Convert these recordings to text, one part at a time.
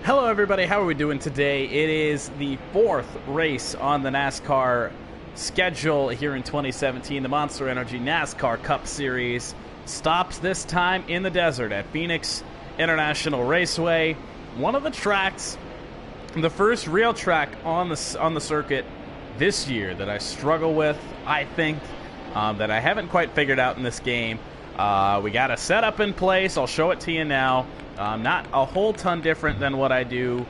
Hello everybody, how are we doing today? It is the fourth race on the NASCAR schedule here in 2017. The Monster Energy NASCAR Cup Series stops this time in the desert at Phoenix International Raceway. One of the tracks, the first real track on the circuit this year that I struggle with, I think, that I haven't quite figured out in this game. We got a setup in place. I'll show it to you now. Not a whole ton different than what I do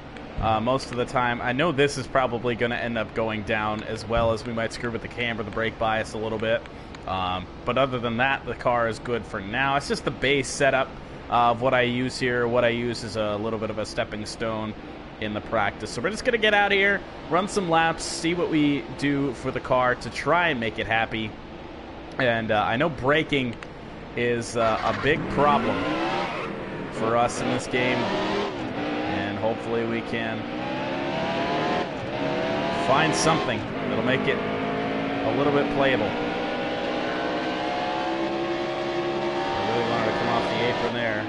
most of the time. I know this is probably going to end up going down, as well as we might screw with the camber, the brake bias a little bit. But other than that, the car is good for now. It's just the base setup of what I use here. What I use is a little bit of a stepping stone in the practice. So we're just going to get out here, run some laps, see what we do for the car to try and make it happy. And I know braking is a big problem for us in this game, and hopefully we can find something that'll make it a little bit playable. I really wanted to come off the apron there.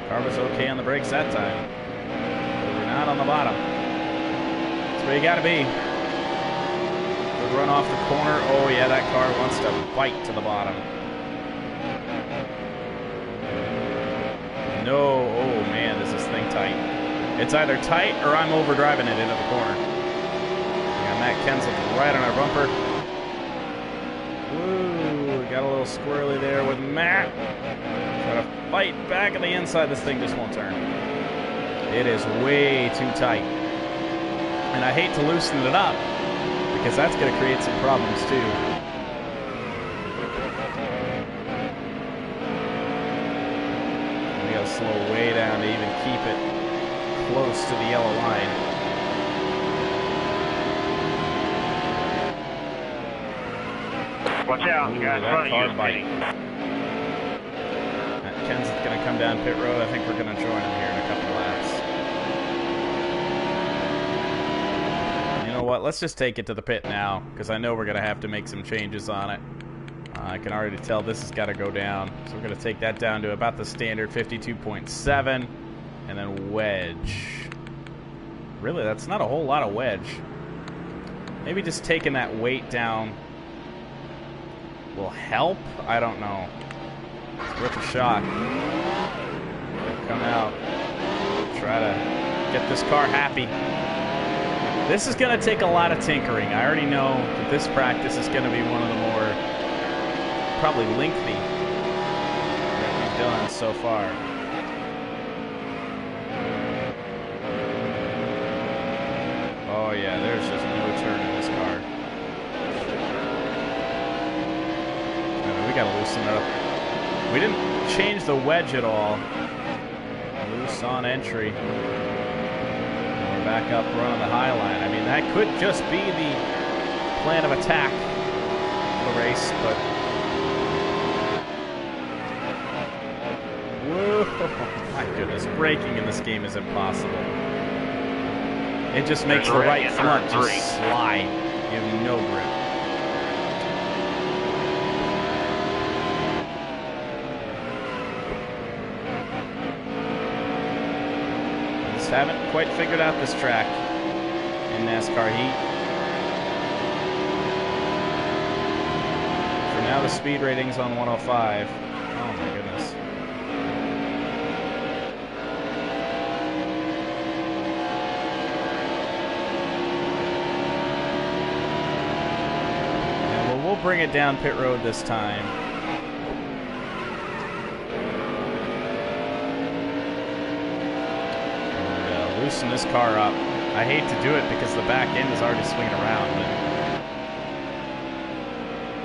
Car was okay on the brakes that time, but we're not on the bottom. That's where you gotta be. Good run off the corner. Oh yeah, that car wants to bite to the bottom. No, oh man, is this thing tight. It's either tight or I'm overdriving it into the corner. We got Matt Kenseth right on our bumper. Woo, we got a little squirrely there with Matt. Try to fight back on the inside. This thing just won't turn. It is way too tight. And I hate to loosen it up, because that's going to create some problems too. Slow way down to even keep it close to the yellow line. Watch out, guys! That car bite. Kenseth's going to come down pit road. I think we're going to join him here in a couple laps. You know what? Let's just take it to the pit now, because I know we're going to have to make some changes on it. I can already tell this has got to go down. So we're going to take that down to about the standard 52.7. And then wedge. Really, that's not a whole lot of wedge. Maybe just taking that weight down will help? I don't know. It's worth a shot. Come out. Try to get this car happy. This is going to take a lot of tinkering. I already know that this practice is going to be one of the more probably lengthy that we've done so far. Oh yeah, there's just no turn in this car. I mean, we gotta loosen it up. We didn't change the wedge at all. Loose on entry. And we're back up running the high line. I mean, that could just be the plan of attack for the race, but whoa, my goodness, braking in this game is impossible. It just makes the right front just slide. You have no grip. I just haven't quite figured out this track in NASCAR heat. For now, the speed rating's on 105. Oh my goodness. We'll bring it down pit road this time. And loosen this car up. I hate to do it because the back end is already swinging around, but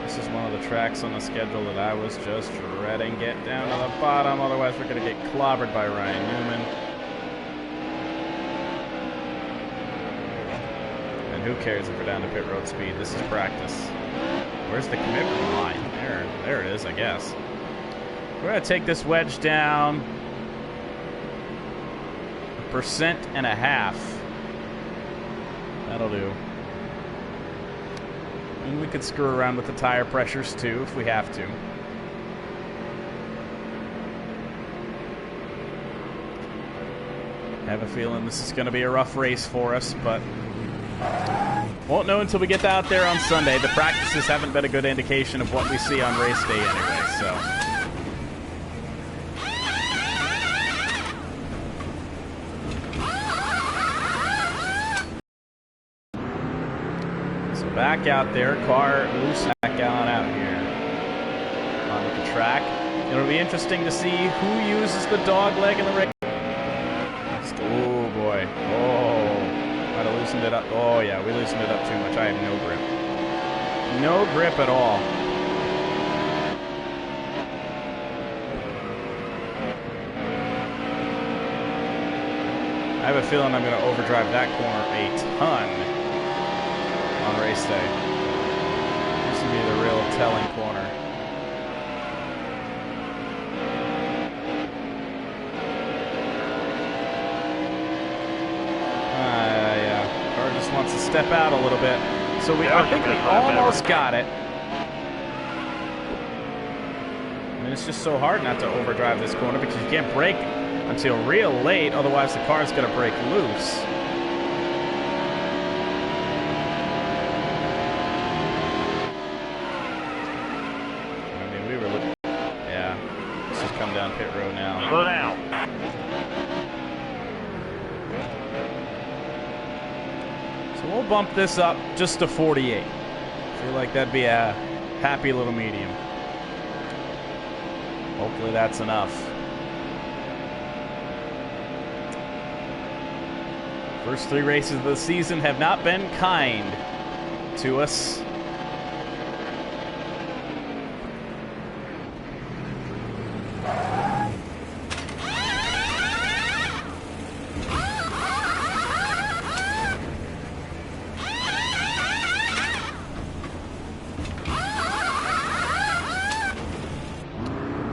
this is one of the tracks on the schedule that I was just dreading. Get down to the bottom, otherwise we're going to get clobbered by Ryan Newman. And who cares if we're down to pit road speed? This is practice. Where's the commitment line? There it is, I guess. We're going to take this wedge down 1.5%. That'll do. And we could screw around with the tire pressures too if we have to. have a feeling this is going to be a rough race for us, but won't know until we get out there on Sunday. The practices haven't been a good indication of what we see on race day anyway, so. So back out there, car loose back on out here on the track. It'll be interesting to see who uses the dog leg in the race. Oh boy. Oh, might have loosened it up. Oh yeah, we loosened it up too much. I have no grip. No grip at all. I have a feeling I'm going to overdrive that corner a ton on race day. This will be the real telling corner. Wants to step out a little bit, so I think we almost got it. I mean, it's just so hard not to overdrive this corner because you can't brake until real late, otherwise the car's going to break loose. I mean, we were looking. Yeah, let's just come down pit road now. Slow down. We'll bump this up just to 48. I feel like that'd be a happy little medium. Hopefully that's enough. First 3 races of the season have not been kind to us.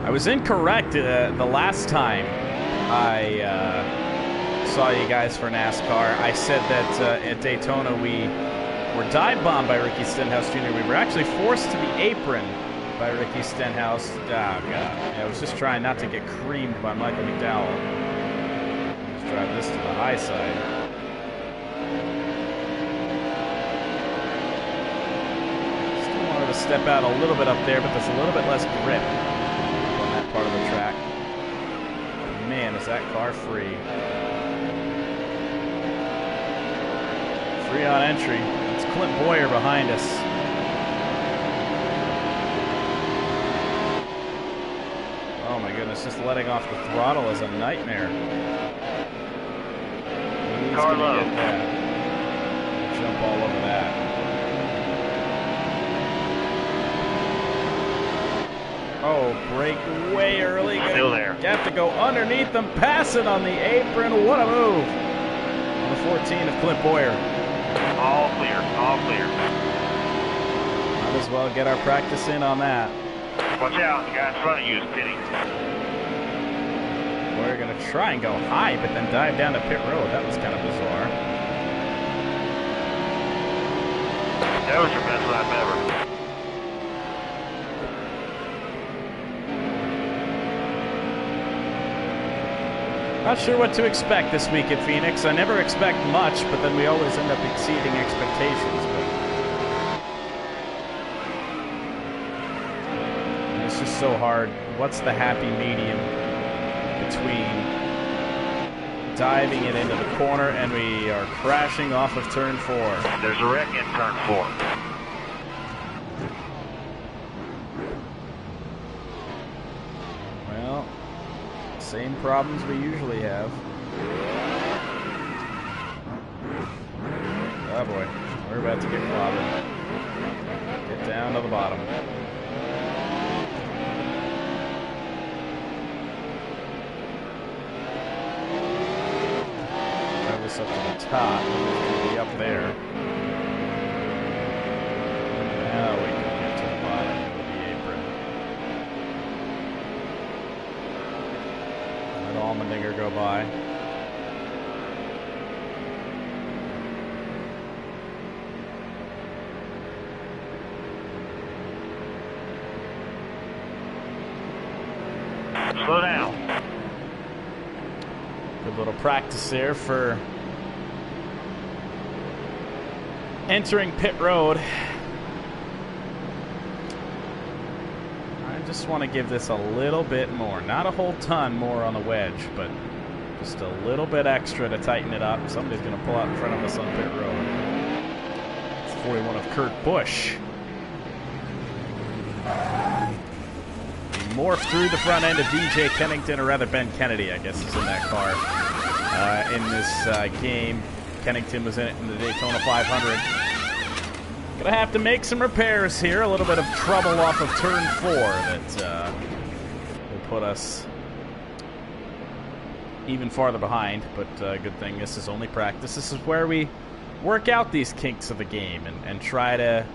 I was incorrect the last time I saw you guys for NASCAR. I said that at Daytona we were dive bombed by Ricky Stenhouse Jr. We were actually forced to the apron by Ricky Stenhouse. Oh, God. Yeah, I was just trying not to get creamed by Michael McDowell. Let's drive this to the high side. Still wanted to step out a little bit up there, but there's a little bit less grip. Part of the track. Man, is that car free. Free on entry. It's Clint Boyer behind us. Oh my goodness, just letting off the throttle is a nightmare. He's gonna get that. Jump all over that. Oh, brake way early. Still there. Have to go underneath them, pass it on the apron. What a move. On the 14 of Clint Boyer. All clear, all clear. Might as well get our practice in on that. Watch out, the guy in front of you is pitting. We're going to try and go high, but then dive down to pit road. That was kind of bizarre. That was your best lap ever. Not sure what to expect this week at Phoenix. I never expect much, but then we always end up exceeding expectations. But it's just so hard. What's the happy medium between diving it into the corner and we are crashing off of turn 4? There's a wreck in turn 4. Same problems we usually have. Oh boy, we're about to get clobbered. Get down to the bottom. Drive this up to the top. It's going to be up there. Now we can get to the bottom of the apron. Let Allmendinger go by. Slow down. Good little practice there for entering pit road. I just want to give this a little bit more. Not a whole ton more on the wedge, but just a little bit extra to tighten it up. Somebody's going to pull out in front of us on pit road. It's 41 of Kurt Busch. Morphed through the front end of DJ Kennington, or rather Ben Kennedy, I guess, is in that car in this game. Kennington was in it in the Daytona 500. Gonna have to make some repairs here. A little bit of trouble off of turn 4 that will put us even farther behind, but good thing this is only practice. This is where we work out these kinks of the game and try to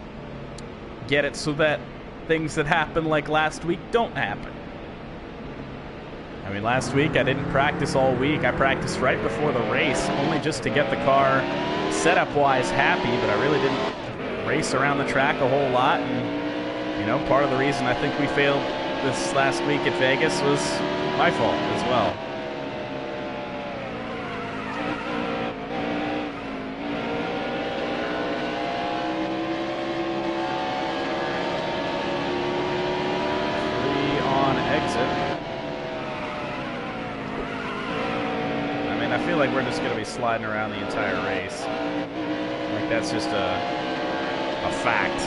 get it so that things that happen like last week don't happen. I mean, last week I didn't practice all week. I practiced right before the race, only just to get the car setup-wise happy, but I really didn't race around the track a whole lot. And, you know, part of the reason I think we failed this last week at Vegas was my fault as well. Like we're just going to be sliding around the entire race. Like that's just a fact.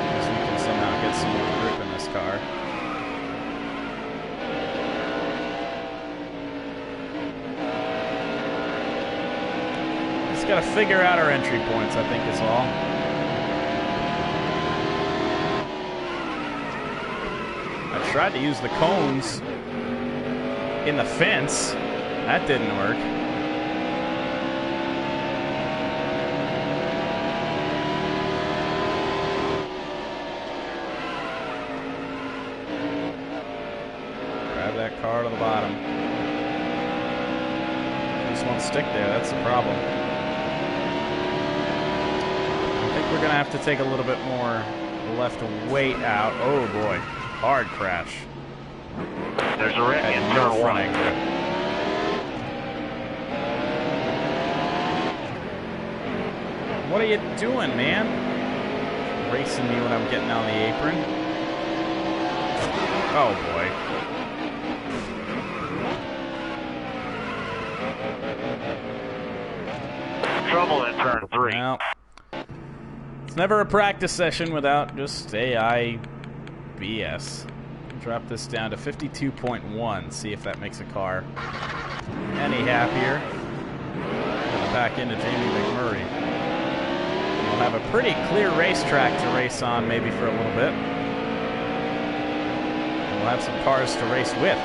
Because we can somehow get some more grip in this car. Just got to figure out our entry points, I think is all. I tried to use the cones in the fence. That didn't work. Grab that car to the bottom. Just won't stick there, that's the problem. I think we're gonna have to take a little bit more left weight out. Oh boy, hard crash. There's a wreck in turn 1. What are you doing, man? Racing me when I'm getting on the apron. Oh, boy. Trouble in turn 3. Well, it's never a practice session without just AI BS. Drop this down to 52.1. See if that makes a car any happier. Gonna back into Jamie McMurray. We'll have a pretty clear racetrack to race on maybe for a little bit. And we'll have some cars to race with.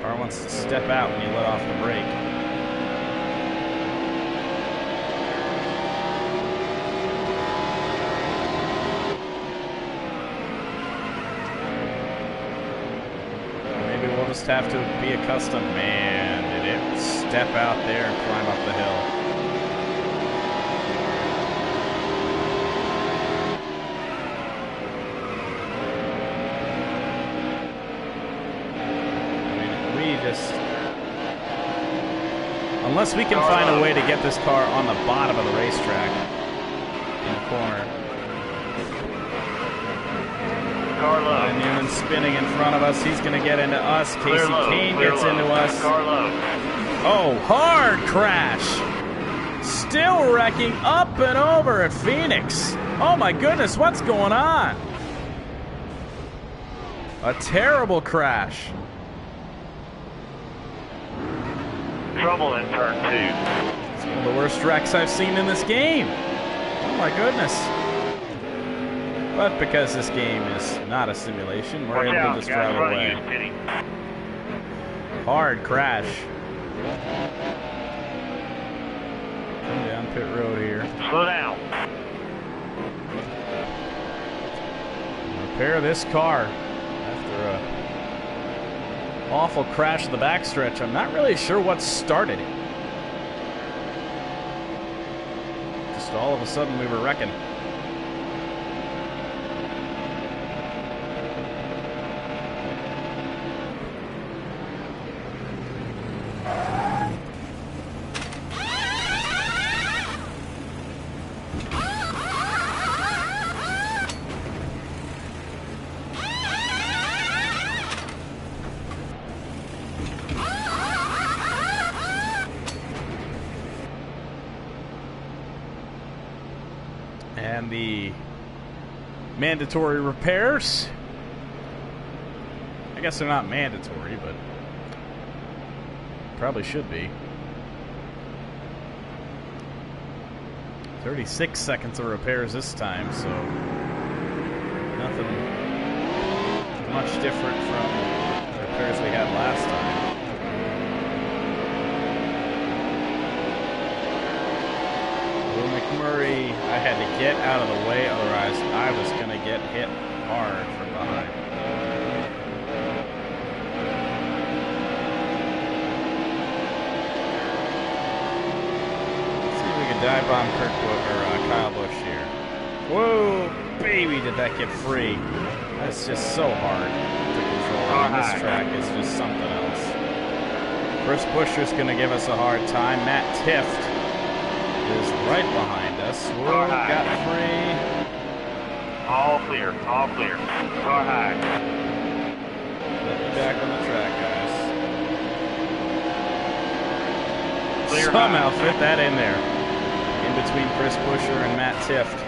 Car wants to step out when you let off the brake. Just have to be accustomed. Man, did it step out there and climb up the hill. I mean, we just... Unless we can find a way to get this car on the bottom of the racetrack in the corner. Newman spinning in front of us. He's going to get into us. Casey Kane gets into us. Oh, hard crash. Still wrecking up and over at Phoenix. Oh, my goodness. What's going on? A terrible crash. Trouble in turn 2. It's one of the worst wrecks I've seen in this game. Oh, my goodness. But because this game is not a simulation, we're able to just drive away. Hard crash. Come down pit road here. Slow down. Repair this car after a awful crash in the backstretch. I'm not really sure what started it. Just all of a sudden we were wrecking. And the mandatory repairs. I guess they're not mandatory, but probably should be. 36 seconds of repairs this time, so nothing much different from the repairs we had last time. Will McMurray, I had to get out of the way, otherwise I was going to get hit hard from behind. Dive bomb Kyle Busch here. Whoa, baby, did that get free. That's just so hard to control. On this track is just something else. Chris Buescher's going to give us a hard time. Matt Tifft is right behind us. Whoa, got free. All clear, all clear. Car high. Let me back on the track, guys. Clear Somehow high. fit that in there. In between Chris Buescher and Matt Tifft.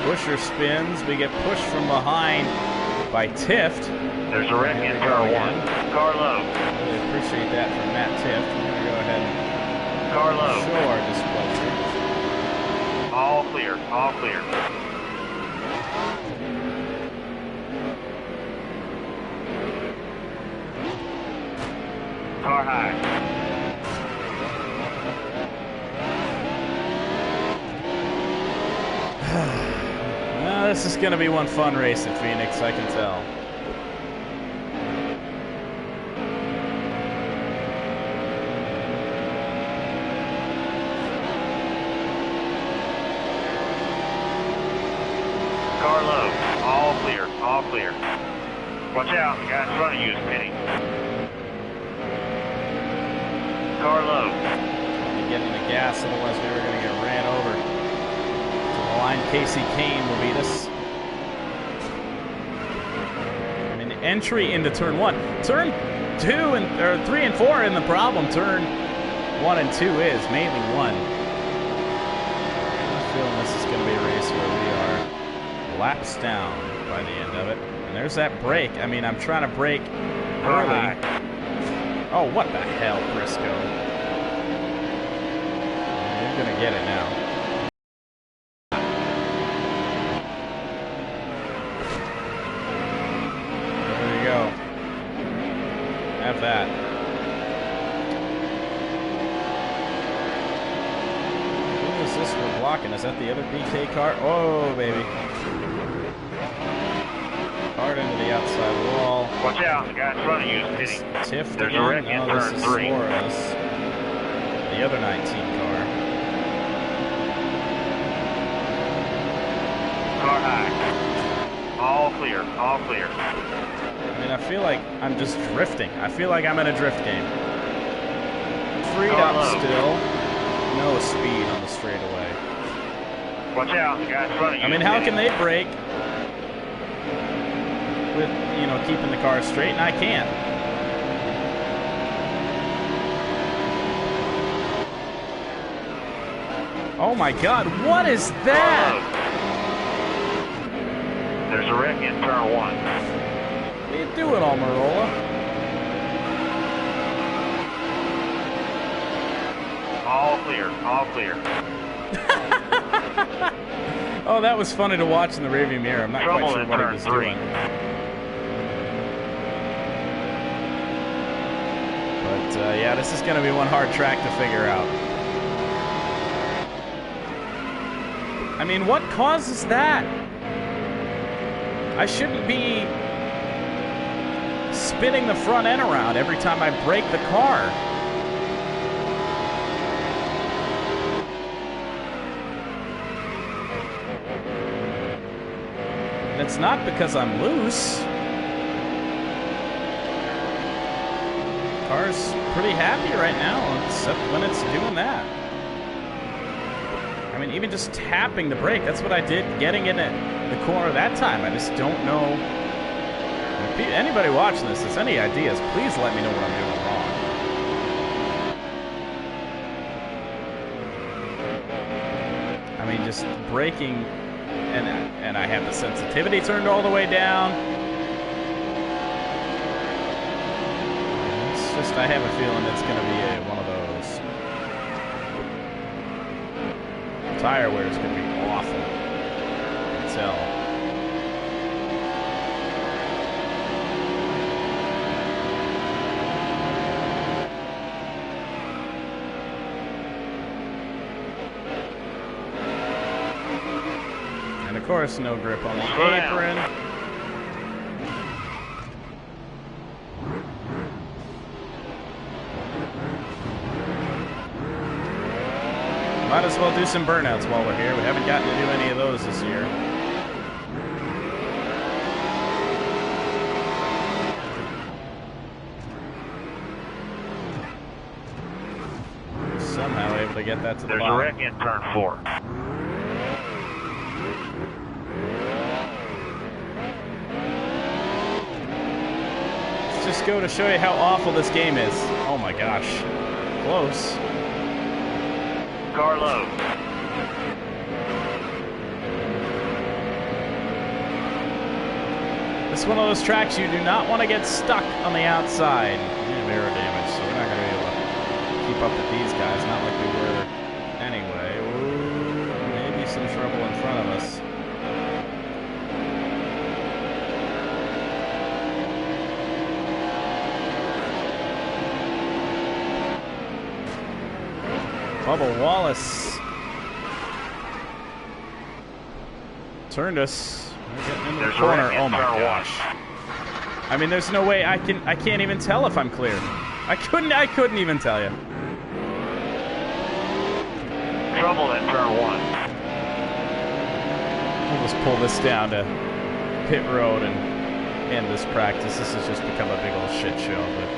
Buescher spins. We get pushed from behind by Tifft. There's a wreck in car one. Car low. Really appreciate that from Matt Tifft. We're going to go ahead and car low. Show our displeasure. All clear, all clear. Car high. Well, this is going to be one fun race at Phoenix, I can tell. Car low. All clear, all clear. Watch out, the guy in front of you is pitting. Car low. Getting the gas, otherwise we were going to get ran over. Line Casey Kane will beat us. I mean, entry into turn 1. Turn 3 and 4 in the problem. Turn 1 and 2 is mainly 1. I'm feeling this is going to be a race where we are laps down by the end of it. And there's that brake. I mean, I'm trying to brake early. Oh, what the hell, Briscoe? You're going to get it now. That. Who is this we're blocking? Is that the other BK car? Oh, baby. Hard into the outside wall. Watch out, the guy in front of you is hitting. Tifft There's again. a wreck in This turn is 3. Suarez. The other 19 car. Car high. All clear, all clear. I mean, I feel like I'm just drifting. I feel like I'm in a drift game. Freed up still. No speed on the straightaway. Watch out, the guy in front of you. I mean, how can they brake with, you know, keeping the car straight, and I can't? Oh my God, what is that? There's a wreck in turn 1. What are you doing, Almirola? All clear, all clear. Oh, that was funny to watch in the rearview mirror. I'm not quite sure what he was doing. But, yeah, this is going to be one hard track to figure out. I mean, what causes that? I shouldn't be spinning the front end around every time I brake the car. And it's not because I'm loose. Car's pretty happy right now, except when it's doing that. I mean, even just tapping the brake, that's what I did getting in the corner that time. I just don't know. If anybody watching this has any ideas, please let me know what I'm doing wrong. I mean, just braking, and I have the sensitivity turned all the way down. It's just, I have a feeling it's going to be one of those. Tire wear is going to be awful. I can tell. Of course, no grip on the apron. Might as well do some burnouts while we're here. We haven't gotten to do any of those this year. Somehow able to get that to the bottom. There's a wreck in turn 4. Just go to show you how awful this game is. Oh my gosh. Close. Car low. This is one of those tracks you do not want to get stuck on the outside. We have aero damage, so we're not going to be able to keep up with these guys. Not like we were anyway. Ooh, maybe some trouble in front of us. Bubba Wallace turned us. We're getting into the corner. Oh my gosh! I mean, there's no way I can't even tell if I'm clear. I couldn't even tell you. Trouble in turn 1. We'll just pull this down to pit road and end this practice. This has just become a big old shit show, but.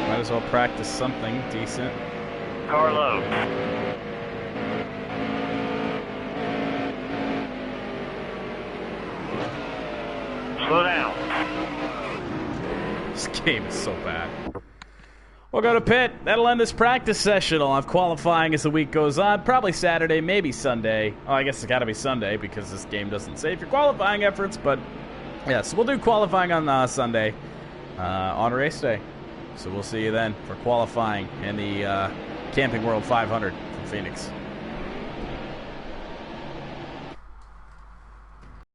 Might as well practice something decent. Car low. Slow down. This game is so bad. We'll go to pit. That'll end this practice session. I'll have qualifying as the week goes on. Probably Saturday, maybe Sunday. Oh, I guess it's got to be Sunday because this game doesn't save your qualifying efforts. But, yeah, so we'll do qualifying on Sunday on race day. So we'll see you then for qualifying in the Camping World 500 from Phoenix.